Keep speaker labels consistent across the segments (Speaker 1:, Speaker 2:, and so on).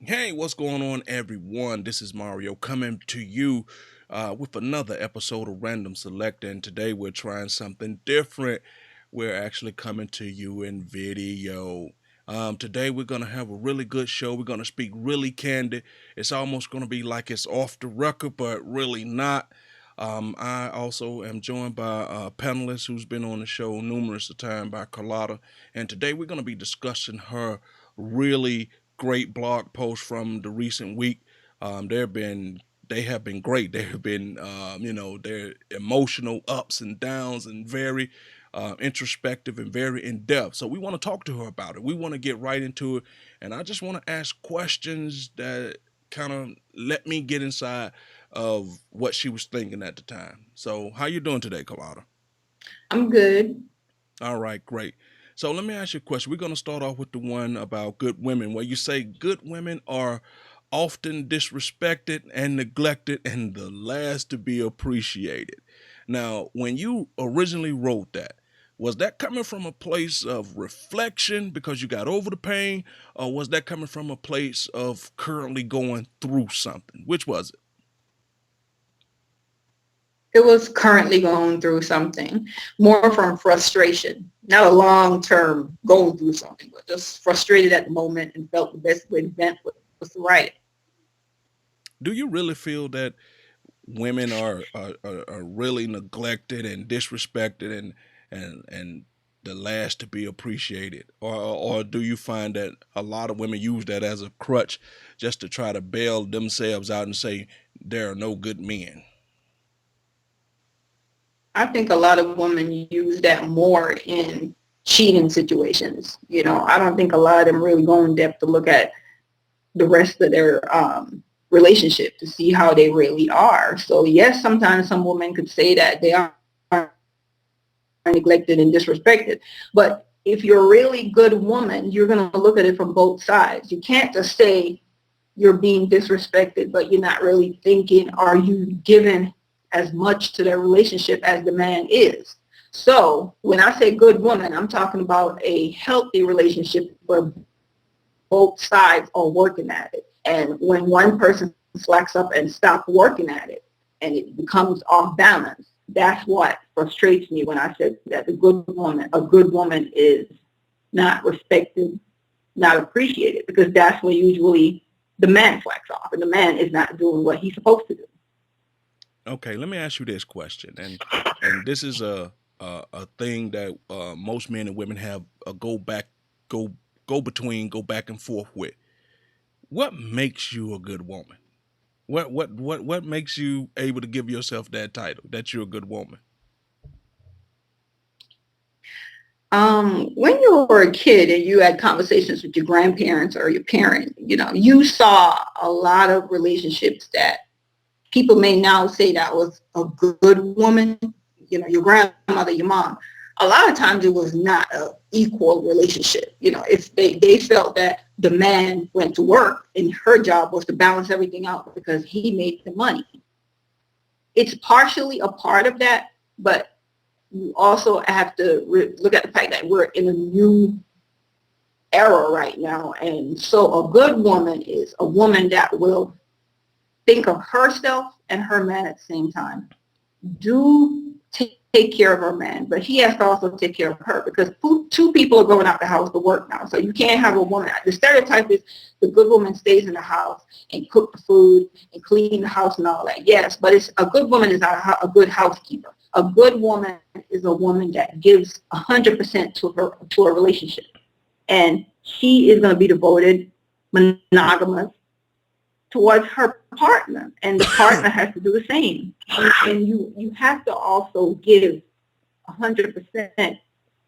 Speaker 1: Hey, what's going on, everyone? This is Mario coming to you with another episode of Random Select, and today we're trying something different. We're actually coming to you in video. Today we're gonna have a really good show. We're gonna speak really candid. It's almost gonna be like it's off the record, but really not. I also am joined by a panelist who's been on the show numerous times by Carlota, and today we're gonna be discussing her really great blog posts from the recent week. They have been great. They have been their emotional ups and downs and very introspective and very in depth. So we want to talk to her about it. We want to get right into it, and I just want to ask questions that kind of let me get inside of what she was thinking at the time. So how you doing today, Carlotta?
Speaker 2: I'm good.
Speaker 1: All right, great. So let me ask you a question. We're going to start off with the one about good women, where you say good women are often disrespected and neglected and the last to be appreciated. Now, when you originally wrote that, was that coming from a place of reflection because you got over the pain, or was that coming from a place of currently going through something? Which was it?
Speaker 2: It was currently going through something more from frustration, not a long term going through something, but just frustrated at the moment and felt the best way to vent was to write it.
Speaker 1: Do you really feel that women are really neglected and disrespected and the last to be appreciated, or do you find that a lot of women use that as a crutch just to try to bail themselves out and say there are no good men?
Speaker 2: I think a lot of women use that more in cheating situations. I don't think a lot of them really go in depth to look at the rest of their relationship to see how they really are. So yes, sometimes some women could say that they are neglected and disrespected. But if you're a really good woman, you're going to look at it from both sides. You can't just say you're being disrespected, but you're not really thinking, are you giving as much to their relationship as the man is? So when I say good woman, I'm talking about a healthy relationship where both sides are working at it. And when one person slacks up and stops working at it and it becomes off balance, that's what frustrates me when I said that a good woman is not respected, not appreciated, because that's when usually the man slacks off and the man is not doing what he's supposed to do.
Speaker 1: Okay, let me ask you this question, and this is a thing that most men and women have a go go between, go back and forth with. What makes you a good woman? What makes you able to give yourself that title that you're a good woman?
Speaker 2: When you were a kid and you had conversations with your grandparents or your parent, you saw a lot of relationships that people may now say that was a good woman, your grandmother, your mom. A lot of times it was not an equal relationship. If they felt that the man went to work and her job was to balance everything out because he made the money. It's partially a part of that, but you also have to look at the fact that we're in a new era right now. And so a good woman is a woman that will think of herself and her man at the same time. Do take care of her man, but he has to also take care of her because two people are going out the house to work now. So you can't have a woman. The stereotype is the good woman stays in the house and cook the food and clean the house and all that. Yes, but it's a good woman is a good housekeeper. A good woman is a woman that gives 100% to a relationship, and she is going to be devoted, monogamous, towards her partner, and the partner has to do the same. And you have to also give 100%,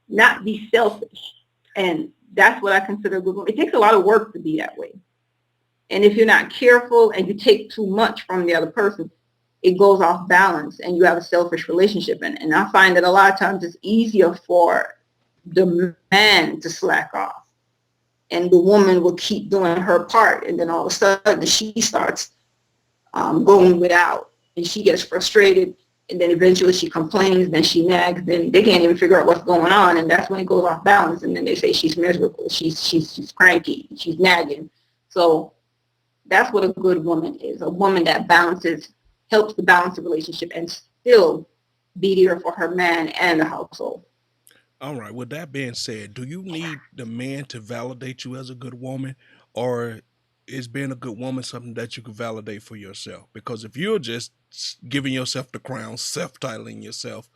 Speaker 2: not be selfish. And that's what I consider a good woman. It takes a lot of work to be that way. And if you're not careful and you take too much from the other person, it goes off balance and you have a selfish relationship. And I find that a lot of times it's easier for the man to slack off and the woman will keep doing her part, and then all of a sudden she starts going without, and she gets frustrated, and then eventually she complains, then she nags, then they can't even figure out what's going on, and that's when it goes off balance, and then they say she's miserable, she's cranky, she's nagging. So That's what a good woman is. A woman that helps to balance the relationship and still be there for her man and the household.
Speaker 1: All right. With that being said, do you need the man to validate you as a good woman, or is being a good woman something that you can validate for yourself? Because if you're just giving yourself the crown, self-titling yourself,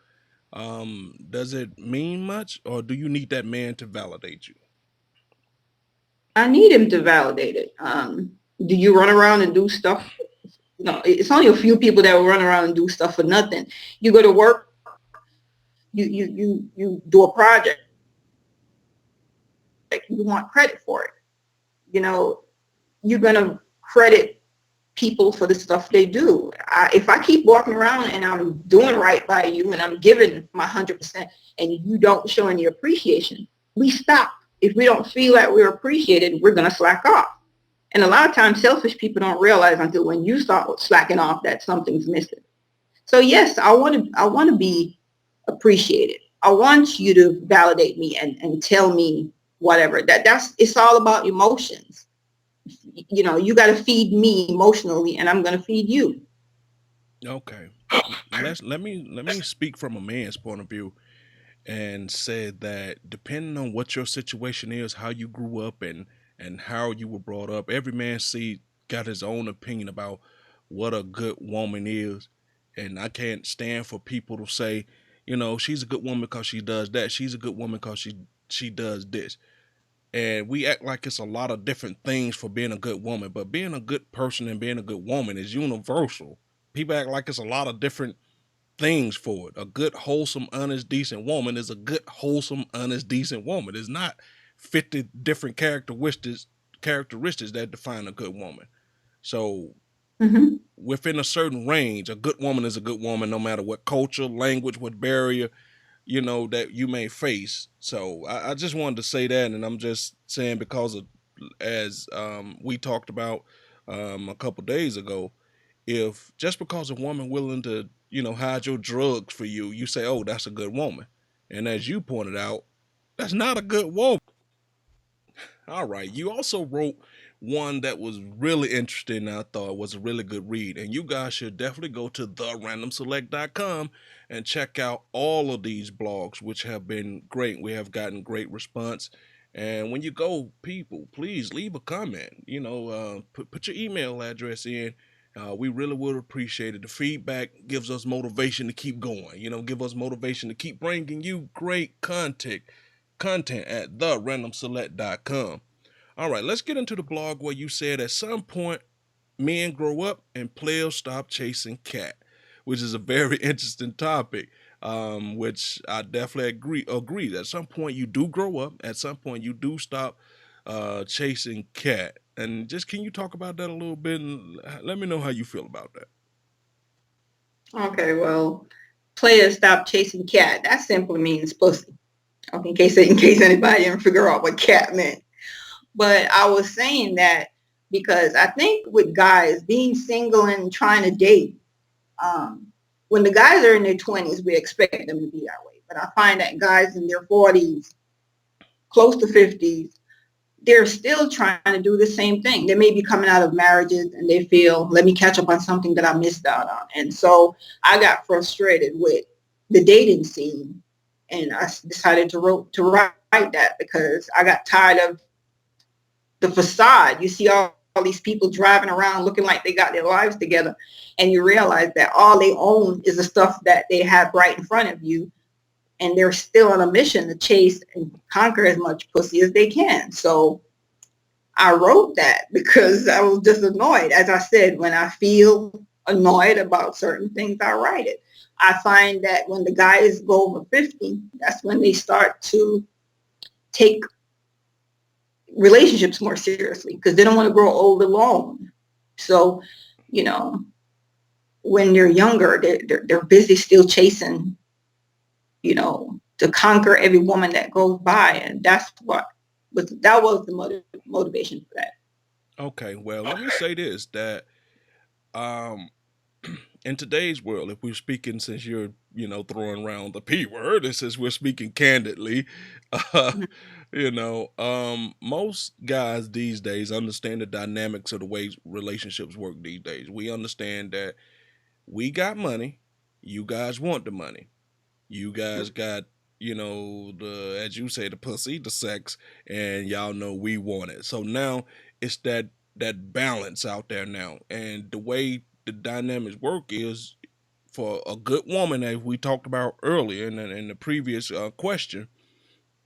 Speaker 1: does it mean much, or do you need that man to validate you?
Speaker 2: I need him to validate it. Do you run around and do stuff? No, it's only a few people that will run around and do stuff for nothing. You go to work, you do a project, you want credit for it. You know, you're gonna credit people for the stuff they do. If I keep walking around and I'm doing right by you and I'm giving my 100% and you don't show any appreciation, we stop. If we don't feel that we're appreciated, we're going to slack off. And a lot of times selfish people don't realize until when you start slacking off that something's missing. So yes, I want to be appreciated. I want you to validate me and tell me whatever. That's it's all about emotions. You know, you got to feed me emotionally and I'm going to feed you.
Speaker 1: Okay. Let me speak from a man's point of view and said that depending on what your situation is, how you grew up and how you were brought up, every man see got his own opinion about what a good woman is. And I can't stand for people to say, she's a good woman because she does that. She's a good woman because she does this. And we act like it's a lot of different things for being a good woman, but being a good person and being a good woman is universal. People act like it's a lot of different things for it. A good, wholesome, honest, decent woman is a good, wholesome, honest, decent woman. It's not 50 different characteristics that define a good woman. So
Speaker 2: Mm-hmm.
Speaker 1: within a certain range, a good woman is a good woman no matter what culture, language, what barrier, that you may face. So I just wanted to say that, and I'm just saying because of, as we talked about a couple days ago, if just because a woman willing to hide your drugs for you, you say, oh, that's a good woman, and as you pointed out, that's not a good woman. All right, you also wrote one that was really interesting, and I thought was a really good read, and you guys should definitely go to therandomselect.com and check out all of these blogs, which have been great. We have gotten great response. And when you go, people, please leave a comment. Put your email address in. We really would appreciate it. The feedback gives us motivation to keep going. Give us motivation to keep bringing you great content at therandomselect.com. All right, let's get into the blog where you said at some point men grow up and players stop chasing cat, which is a very interesting topic. Which I definitely agree. At some point you do grow up. At some point you do stop chasing cat. And just can you talk about that a little bit and let me know how you feel about that?
Speaker 2: Okay, well, players stop chasing cat. That simply means pussy. Okay, in case anybody didn't figure out what cat meant. But I was saying that because I think with guys being single and trying to date, um, when the guys are in their 20s, we expect them to be that way. But I find that guys in their 40s, close to 50s, they're still trying to do the same thing. They may be coming out of marriages and they feel, let me catch up on something that I missed out on. And so I got frustrated with the dating scene and I decided to write that because I got tired of the facade. You see all these people driving around looking like they got their lives together and you realize that all they own is the stuff that they have right in front of you and they're still on a mission to chase and conquer as much pussy as they can. So I wrote that because I was just annoyed. As I said, when I feel annoyed about certain things, I write it. I find that when the guys go over 50, that's when they start to take relationships more seriously because they don't want to grow old alone. So, you know, when they're younger, they're busy still chasing, to conquer every woman that goes by. And that was the motivation for that.
Speaker 1: Okay, well, let me say this that um in today's world, if we're speaking, since you're, throwing around the P word, and since we're speaking candidly, uh,
Speaker 2: Mhm.
Speaker 1: most guys these days understand the dynamics of the way relationships work these days. We understand that we got money, you guys want the money. You guys got, the, as you say, the pussy, the sex, and y'all know we want it. So now it's that balance out there now. And the way the dynamics work is, for a good woman, as we talked about earlier in the previous question,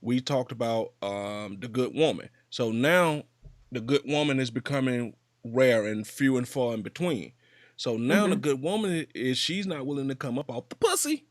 Speaker 1: we talked about the good woman. So now the good woman is becoming rare and few and far in between. So now the
Speaker 2: Mhm.
Speaker 1: good woman is, she's not willing to come up off the pussy.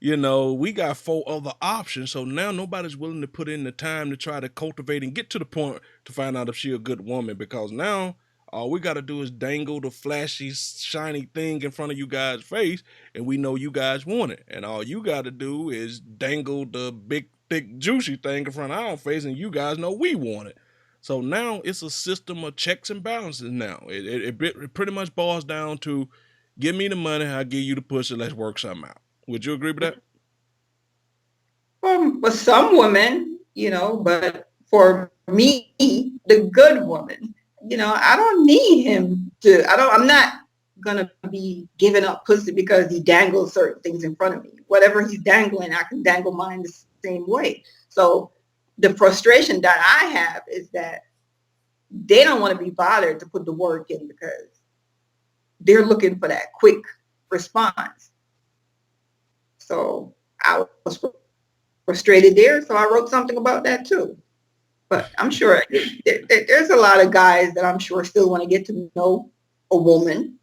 Speaker 1: We got four other options. So now nobody's willing to put in the time to try to cultivate and get to the point to find out if she's a good woman, because now all we got to do is dangle the flashy, shiny thing in front of you guys' face, and we know you guys want it. And all you got to do is dangle the big, thick, juicy thing in front of our face, and you guys know we want it. So now it's a system of checks and balances now. It pretty much boils down to, give me the money, I'll give you the pussy, let's work something out. Would you agree with that?
Speaker 2: But some women, but for me, the good woman, I don't need him to, I'm not gonna be giving up pussy because he dangles certain things in front of me. Whatever he's dangling, I can dangle mine the same way. So the frustration that I have is that they don't want to be bothered to put the work in because they're looking for that quick response. So I was frustrated there, so I wrote something about that too. But I'm sure there's a lot of guys that I'm sure still want to get to know a woman.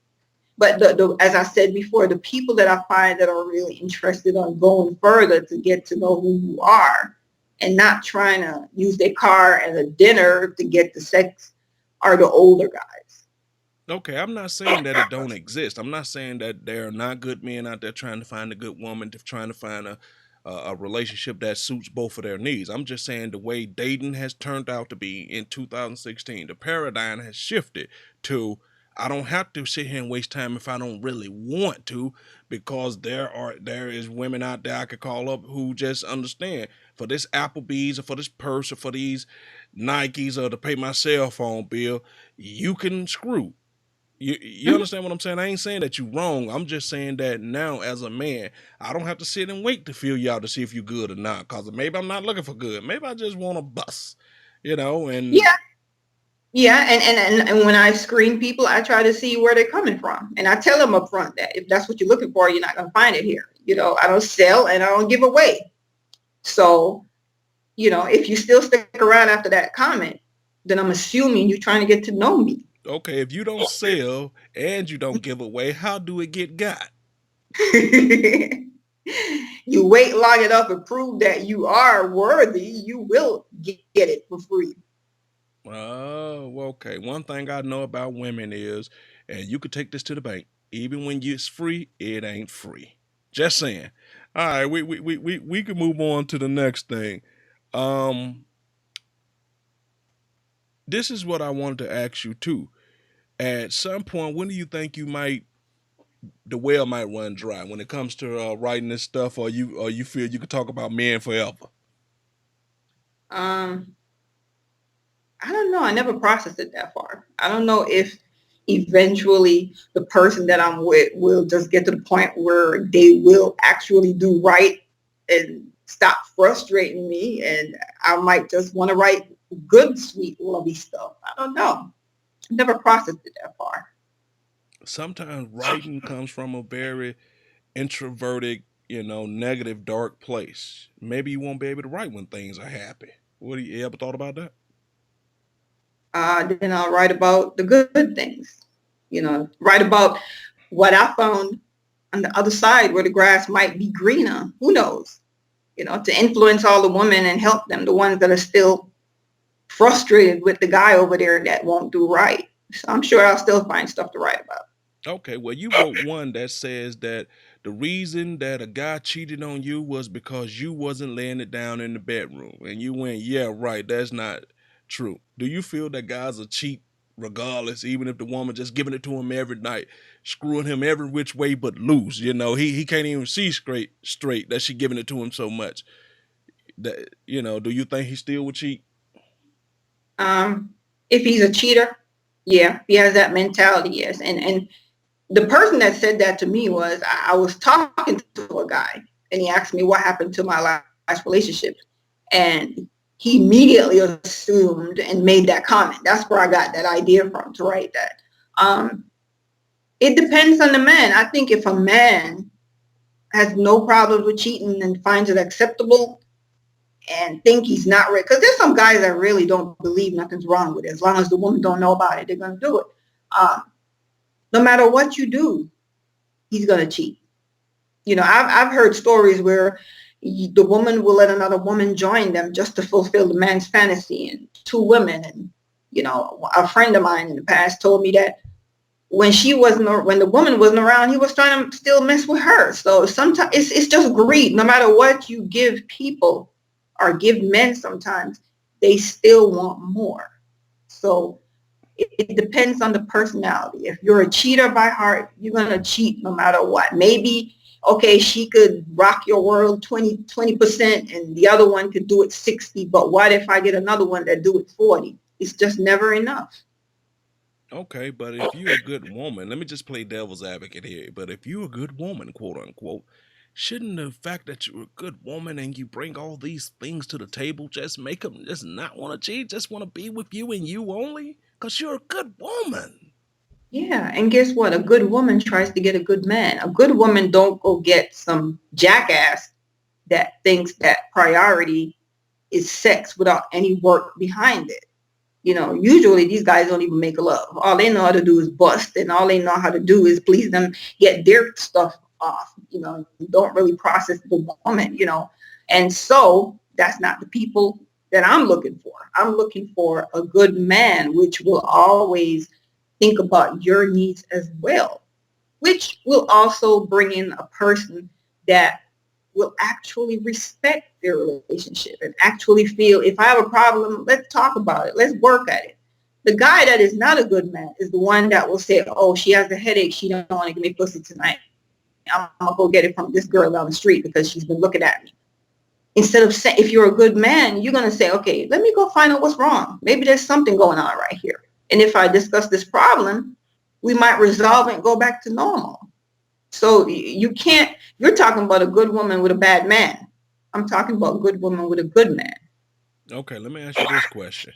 Speaker 2: But as I said before, the people that I find that are really interested on going further to get to know who you are and not trying to use their car and a dinner to get the sex are the older guys.
Speaker 1: Okay, I'm not saying that it don't exist. I'm not saying that there are not good men out there trying to find a good woman, trying to find a relationship that suits both of their needs. I'm just saying the way dating has turned out to be in 2016, the paradigm has shifted to, I don't have to sit here and waste time if I don't really want to, because there is women out there I could call up who just understand, for this Applebee's or for this purse or for these Nikes or to pay my cell phone bill, you can screw. You
Speaker 2: Mhm.
Speaker 1: understand what I'm saying? I ain't saying that you wrong. I'm just saying that now, as a man, I don't have to sit and wait to feel you out to see if you good or not. Cause maybe I'm not looking for good. Maybe I just want a bust, and
Speaker 2: Yeah, yeah, and when I screen people, I try to see where they're coming from, and I tell them up front that if that's what you're looking for, you're not going to find it here. I don't sell and I don't give away. So, if you still stick around after that comment, then I'm assuming you're trying to get to know me.
Speaker 1: okay, if you don't sell and you don't give away, how do it get got?
Speaker 2: You wait long enough to prove that you are worthy, you will get it for free.
Speaker 1: Oh, okay. One thing I know about women is, and you could take this to the bank, even when it's free, it ain't free. Just saying. All right, we can move on to the next thing. Um, this is what I wanted to ask you too. At some point, when do you think the well might run dry when it comes to writing this stuff, or you feel you could talk about men forever?
Speaker 2: Um, I don't know. I never processed it that far. I don't know if eventually the person that I'm with will just get to the point where they will actually do right and stop frustrating me, and I might just want to write good, sweet, lovey stuff. I don't know. I never processed it that far.
Speaker 1: Sometimes writing comes from a very introverted, negative, dark place. Maybe you won't be able to write when things are happy. What do you ever thought about that?
Speaker 2: Then I'll write about the good things. Write about what I found on the other side where the grass might be greener. Who knows? To influence all the women and help them, the ones that are still frustrated with the guy over there that won't do right. So I'm sure I'll still find stuff to write about.
Speaker 1: Okay, well, you wrote one that says that the reason that a guy cheated on you was because you wasn't laying it down in the bedroom. And you went, yeah, right, that's not true. Do you feel that guys are cheat regardless, even if the woman just giving it to him every night, screwing him every which way but loose. He can't even see straight that she giving it to him so much. That do you think he still would cheat?
Speaker 2: If he's a cheater, yeah, he has that mentality, yes. And the person that said that to me was, I was talking to a guy and he asked me what happened to my last relationship. And he immediately assumed and made that comment. That's where I got that idea from to write that. It depends on the man. I think if a man has no problems with cheating and finds it acceptable and think he's not right, because there's some guys that really don't believe nothing's wrong with it. As long as the woman don't know about it, they're going to do it. No matter what you do, he's going to cheat. I've heard stories where the woman will let another woman join them just to fulfill the man's fantasy, and two women. And, a friend of mine in the past told me that when the woman wasn't around, he was trying to still mess with her. So sometimes it's just greed. No matter what you give people or give men, sometimes they still want more. So it depends on the personality. If you're a cheater by heart, you're going to cheat no matter what. Maybe, okay, she could rock your world 20% and the other one could do it 60. But what if I get another one that do it 40? It's just never enough.
Speaker 1: Okay, but if you're a good woman, let me just play devil's advocate here. But if you're a good woman, quote unquote, shouldn't the fact that you're a good woman and you bring all these things to the table just make them just not want to cheat, just want to be with you and you only? Because you're a good woman.
Speaker 2: Yeah, and guess what? A good woman tries to get a good man. A good woman don't go get some jackass that thinks that priority is sex without any work behind it. Usually these guys don't even make love. All they know how to do is bust, and all they know how to do is please them, get their stuff off, don't really process the woman, And so that's not the people that I'm looking for. I'm looking for a good man, which will always think about your needs as well, which will also bring in a person that will actually respect their relationship and actually feel, if I have a problem, let's talk about it. Let's work at it. The guy that is not a good man is the one that will say, oh, she has a headache. She don't want to give me pussy tonight. I'm going to go get it from this girl down the street because she's been looking at me. Instead of saying, if you're a good man, you're going to say, okay, let me go find out what's wrong. Maybe there's something going on right here. And if I discuss this problem, we might resolve it and go back to normal. So you're talking about a good woman with a bad man. I'm talking about a good woman with a good man.
Speaker 1: Okay, let me ask you this question.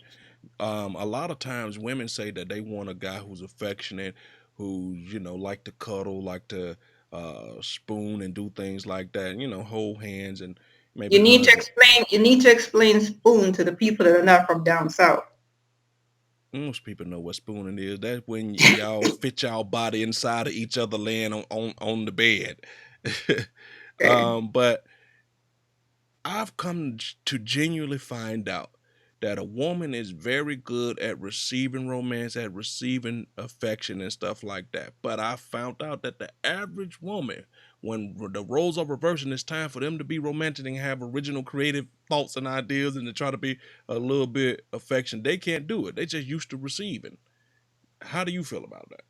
Speaker 1: A lot of times women say that they want a guy who's affectionate, who, like to cuddle, like to spoon and do things like that, hold hands and maybe
Speaker 2: You need to explain spoon to the people that are not from down south.
Speaker 1: Most people know what spooning is. That's when y'all fit y'all body inside of each other laying on the bed. But I've come to genuinely find out that a woman is very good at receiving romance, at receiving affection and stuff like that. But I found out that the average woman, when the roles are reversing, it's time for them to be romantic and have original creative thoughts and ideas and to try to be a little bit affectionate. They can't do it. They just used to receiving. How do you feel about that?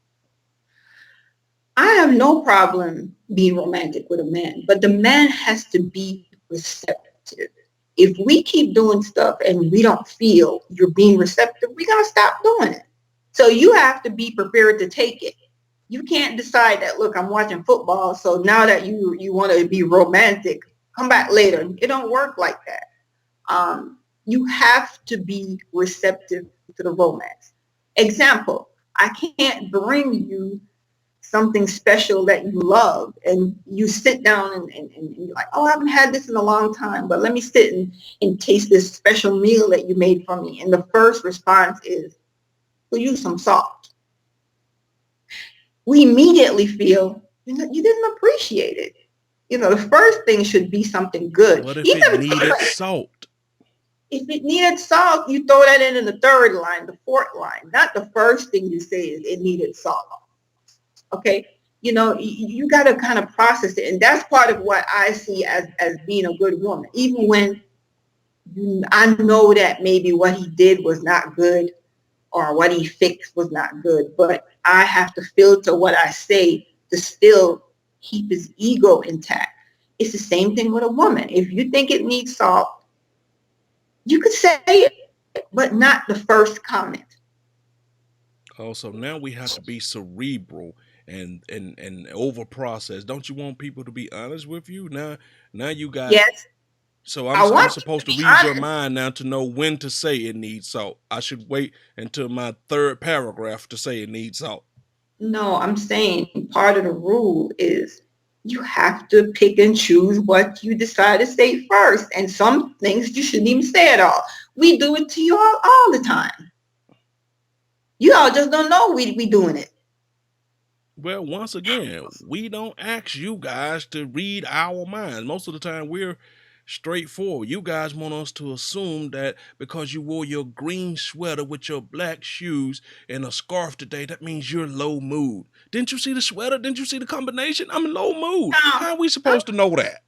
Speaker 2: I have no problem being romantic with a man, but the man has to be receptive. If we keep doing stuff and we don't feel you're being receptive, we're going to stop doing it. So you have to be prepared to take it. You can't decide that, look, I'm watching football, so now that you want to be romantic, come back later. It don't work like that. You have to be receptive to the romance. Example, I can't bring you something special that you love and you sit down and you're like, oh, I haven't had this in a long time, but let me sit and taste this special meal that you made for me. And the first response is, we'll use some salt. We immediately feel you didn't appreciate it. The first thing should be something good.
Speaker 1: What if it needed salt?
Speaker 2: If it needed salt, you throw that in the third line, the fourth line. Not the first thing you say is it needed salt. Okay, you got to kind of process it. And that's part of what I see as being a good woman. Even when I know that maybe what he did was not good, or what he fixed was not good. But I have to filter what I say to still keep his ego intact. It's the same thing with a woman. If you think it needs salt, you could say it, but not the first comment.
Speaker 1: Also, now we have to be cerebral and over process. Don't you want people to be honest with you? Now you got.
Speaker 2: Yes,
Speaker 1: So
Speaker 2: I
Speaker 1: I'm
Speaker 2: want you
Speaker 1: supposed
Speaker 2: to
Speaker 1: to
Speaker 2: be
Speaker 1: read your
Speaker 2: honest.
Speaker 1: mind now to know when to say it needs salt. I should wait until my third paragraph to say it needs salt.
Speaker 2: No, I'm saying part of the rule is you have to pick and choose what you decide to say first. And some things you shouldn't even say at all. We do it to you all the time. You all just don't know we doing it.
Speaker 1: Well, once again, we don't ask you guys to read our minds. Most of the time, we're straightforward. You guys want us to assume that because you wore your green sweater with your black shoes and a scarf today, that means you're low mood. Didn't you see the sweater? Didn't you see the combination? I'm in low mood.
Speaker 2: Now,
Speaker 1: How are we
Speaker 2: I
Speaker 1: supposed to know that?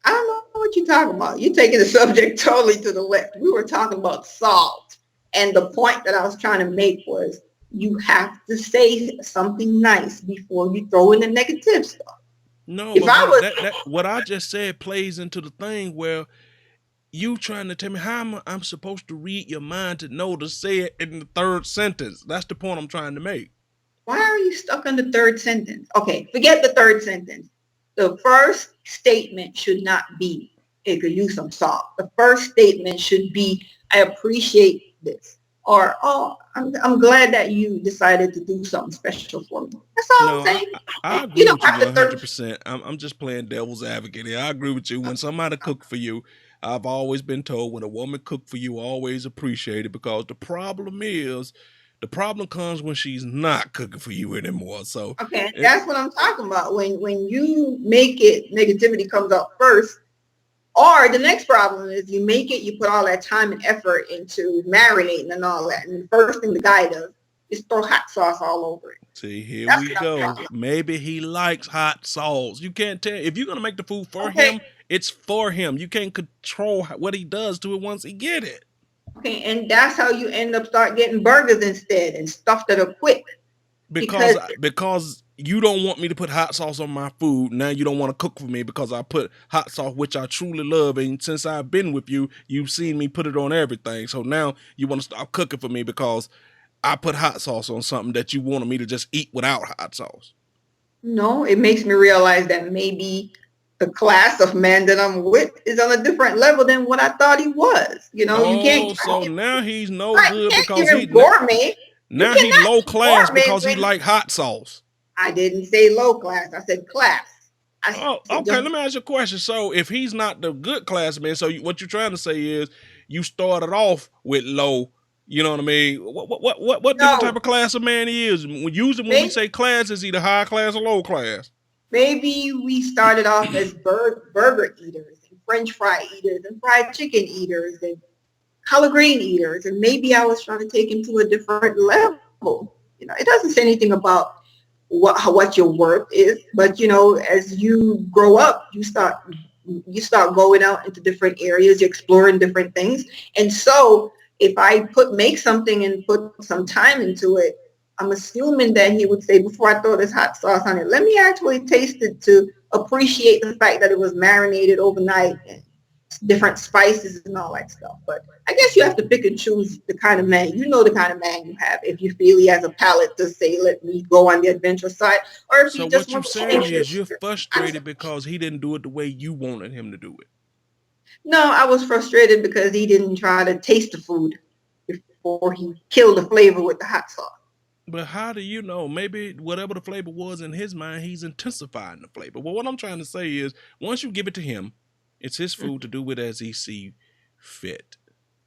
Speaker 2: I don't know what you're talking about. You're taking the subject totally to the left. We were talking about salt. And the point that I was trying to make was you have to say something nice before you throw in the negative stuff.
Speaker 1: No,
Speaker 2: If
Speaker 1: but
Speaker 2: I
Speaker 1: what
Speaker 2: was,
Speaker 1: that what I just said plays into the thing where you trying to tell me how I'm supposed to read your mind to know to say it in the third sentence. That's the point I'm trying to make.
Speaker 2: why are you stuck on the third sentence? Okay, forget the third sentence. The first statement should not be, it could use some salt. The first statement should be, I appreciate this. Or, oh, I'm glad that you decided to do something special for me. That's all I'm
Speaker 1: No,
Speaker 2: saying.
Speaker 1: I
Speaker 2: You
Speaker 1: agree
Speaker 2: don't
Speaker 1: with you
Speaker 2: have to
Speaker 1: 100%. I'm just playing devil's advocate here. I agree with you. When somebody cook for you, I've always been told when a woman cook for you, always appreciate it because the problem comes when she's not cooking for you anymore. So,
Speaker 2: Okay,
Speaker 1: it,
Speaker 2: that's what I'm talking about. When you make it, negativity comes up first. Or the next problem is you make it, you put all that time and effort into marinating and all that. And the first thing the guy does is throw hot sauce all over it.
Speaker 1: see, here
Speaker 2: That's
Speaker 1: we
Speaker 2: what I'm
Speaker 1: go.
Speaker 2: talking
Speaker 1: Maybe he likes hot sauce. You can't tell if you're gonna make the food for
Speaker 2: about. Okay,
Speaker 1: him. It's for him. You can't control what he does to it once he get it.
Speaker 2: okay, and that's how you end up start getting burgers instead and stuff that are quick.
Speaker 1: because
Speaker 2: Because
Speaker 1: because you don't want me to put hot sauce on my food. Now you don't want to cook for me because I put hot sauce, which I truly love. And since I've been with you, you've seen me put it on everything. So now you want to stop cooking for me because I put hot sauce on something that you wanted me to just eat without hot sauce.
Speaker 2: no, it makes me realize that maybe the class of man that I'm with is on a different level than what I thought he was. You can't,
Speaker 1: Oh, so now he's no
Speaker 2: right, you
Speaker 1: good
Speaker 2: can't give
Speaker 1: because
Speaker 2: him gourmet. You
Speaker 1: now he
Speaker 2: cannot
Speaker 1: low
Speaker 2: be
Speaker 1: class
Speaker 2: gourmet
Speaker 1: because he
Speaker 2: when
Speaker 1: like hot sauce.
Speaker 2: I didn't say low class. I said class. I
Speaker 1: Oh,
Speaker 2: said
Speaker 1: okay.
Speaker 2: just
Speaker 1: Let me ask you a question. So, if he's not the good classman, so what you're trying to say is you started off with low. You know what I mean? What different type
Speaker 2: no.
Speaker 1: of class of man he is? Usually, when we
Speaker 2: Maybe,
Speaker 1: say class, is either high class or low class.
Speaker 2: maybe we started off as burger eaters and French fry eaters and fried chicken eaters and collard green eaters, and maybe I was trying to take him to a different level. It doesn't say anything about what your worth is, but as you grow up, you start going out into different areas, you're exploring different things, and so if I make something and put some time into it, I'm assuming that he would say, before I throw this hot sauce on it, let me actually taste it to appreciate the fact that it was marinated overnight and different spices and all that stuff. But I guess you have to pick and choose the kind of man, the kind of man you have. If you feel he has a palate to say, let me go on the adventure side, or if
Speaker 1: So,
Speaker 2: he just
Speaker 1: what you're
Speaker 2: wants to
Speaker 1: saying
Speaker 2: change
Speaker 1: is you're
Speaker 2: your,
Speaker 1: frustrated because he didn't do it the way you wanted him to do it.
Speaker 2: no, I was frustrated because he didn't try to taste the food before he killed the flavor with the hot sauce.
Speaker 1: But how do you know? Maybe whatever the flavor was in his mind, he's intensifying the flavor. But what I'm trying to say is, once you give it to him, it's his food to do with as he see fit.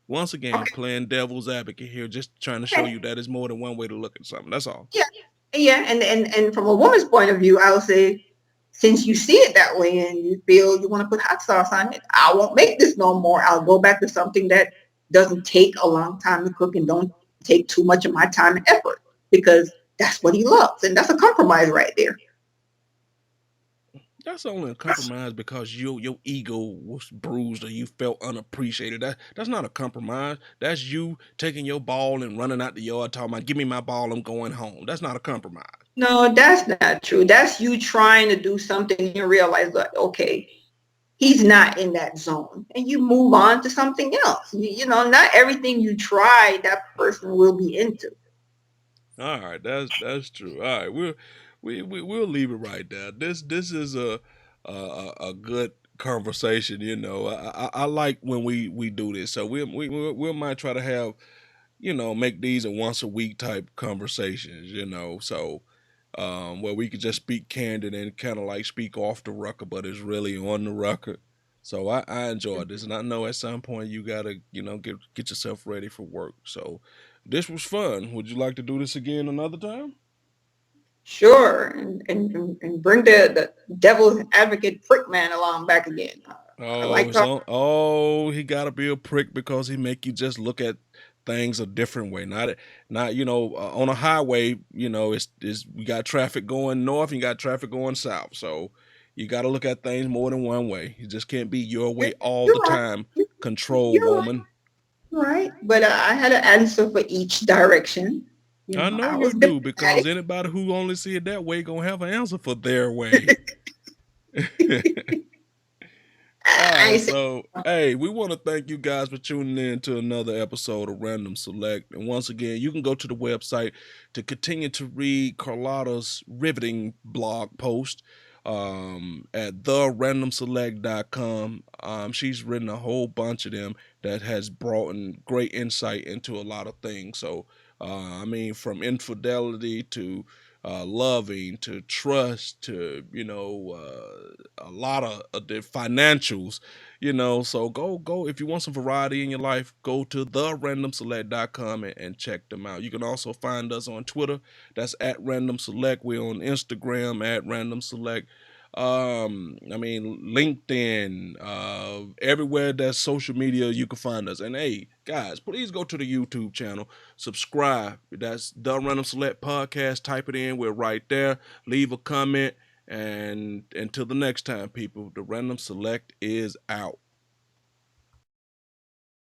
Speaker 1: Once again,
Speaker 2: Okay,
Speaker 1: playing devil's advocate here, just trying to show
Speaker 2: okay.
Speaker 1: you that there's more than one way to look at something. That's all.
Speaker 2: Yeah, yeah, and from a woman's point of view, I'll say, since you see it that way and you feel you want to put hot sauce on it, I won't make this no more. I'll go back to something that doesn't take a long time to cook and don't take too much of my time and effort, because that's what he loves, and that's a compromise right there.
Speaker 1: that's only a compromise because your ego was bruised or you felt unappreciated. That's not a compromise. That's you taking your ball and running out the yard talking about, give me my ball, I'm going home. That's not a compromise.
Speaker 2: No, that's not true. That's you trying to do something and you realize that, okay, he's not in that zone. And you move on to something else. Not everything you try, that person will be into.
Speaker 1: All right, that's true. All right, we'll leave it right there. This is a good conversation. I like when we do this. So we might try to have make these a once a week type conversations. So where we could just speak candid and kind of like speak off the record, but it's really on the record. So I enjoyed this, and I know at some point you gotta get yourself ready for work. So this was fun. Would you like to do this again another time?
Speaker 2: Sure. And bring the devil's advocate prick man along back again. I like talking.
Speaker 1: He gotta be a prick because he make you just look at things a different way. Not on a highway. It's we got traffic going north and you got traffic going south. So you got to look at things more than one way. You just can't be your way all the time. Control, woman.
Speaker 2: Right. But I had an answer for each direction.
Speaker 1: I know you do, because anybody who only see it that way gonna have an answer for their way. All right, so hey, we want to thank you guys for tuning in to another episode of Random Select. And once again, you can go to the website to continue to read Carlota's riveting blog post at therandomselect.com. She's written a whole bunch of them that has brought in great insight into a lot of things. So, from infidelity to loving to trust to a lot of the financials, so go if you want some variety in your life, go to therandomselect.com and check them out. You can also find us on Twitter, that's at Random Select. We're on Instagram at Random Select. LinkedIn, everywhere that's social media, you can find us. And hey, guys, please go to the YouTube channel, subscribe. That's the Random Select Podcast. Type it in, we're right there. Leave a comment, and until the next time, people, the Random Select is out.